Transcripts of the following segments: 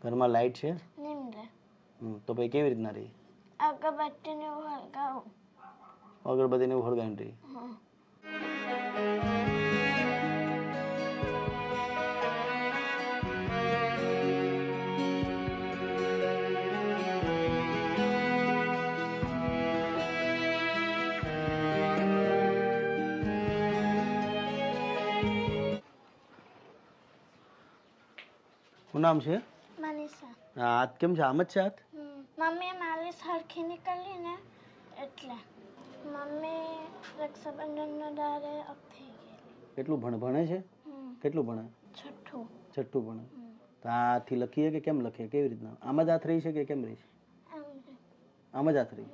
ઘરમાં લાઈટ છે? નિમ્ર તો પછી કેવી રીતના રહી? અગરબત્તીને હળગાવું. અગરબત્તીને એવું હળગાવીને રહી? શું નામ છે? મનીષા. હાથ કેમ છે? આમ જ છે હાથ? મમ્મી માલિશ હરખી નીકળી ને એટલે મમ્મી રક્ષાબંધનના દાડે ઓફ થઈ ગયેલી. કેટલું ભણે છે? કેટલું ભણે? છઠ્ઠું ભણે. તો આથી લખીએ કે કેમ લખીએ? કેવી રીતના? આમ જ હાથ રહી છે કે કેમ રહી છે? આમ જ હાથ રહી.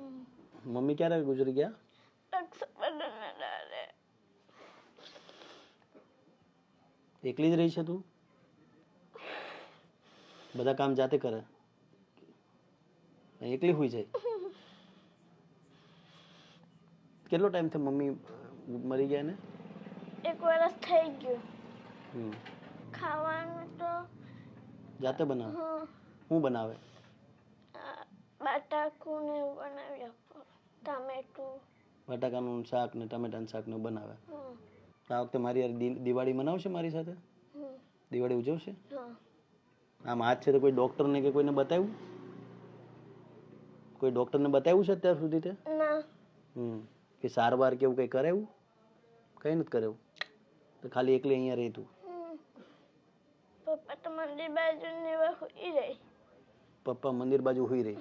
મમ્મી ક્યારે ગુજરી ગયા? રક્ષાબંધનના દાડે. એકલી જ રહી છે તું? બધા કામ જાતે કરે? એકલી હોઈ જાય? કેટલો ટાઈમ થી મમ્મી મરી ગયા ને? 1 વર્ષ થઈ ગયું. ખાવાનું તો જાતે બનાવે? શું બનાવે? બટાકું ને એવું બનાવી આપો. ટામેટું. બટાકાનું શાક ને ટમેટાનું શાક ને બનાવે. આ વખતે મારી દિવાળી મનાવશે મારી સાથે? દિવાળી ઉજવશે? આમ હાથ છે તો કોઈ ડોક્ટરને કે કોઈને બતાવ્યું? કોઈ ડોક્ટરને બતાવ્યું છે અત્યાર સુધી તે? ના. કે સારવાર કેવું કઈ કરાવ્યું? કઈ નથી કરાવ્યું? તો ખાલી એકલી અહીંયા રહી તું? પપ્પા તો મંદિર બાજુ ને હોઈ રહી. પપ્પા મંદિર બાજુ હોઈ રહી?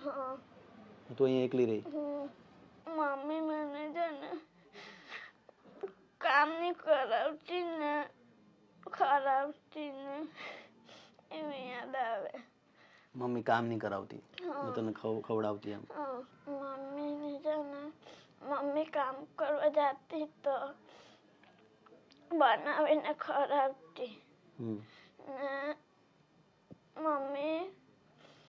તું અહીંયા એકલી રહી? મમ્મી મને છે ને કામ નહીં કરાવતી ને એવી યાદ આવે. મમ્મી કામ નહીં કરાવતી તને ખવડાવતી એમ? મમ્મીને છે ને મમ્મી કામ કરવા જતી તો બનાવીને ખવડાવતી ને મમ્મી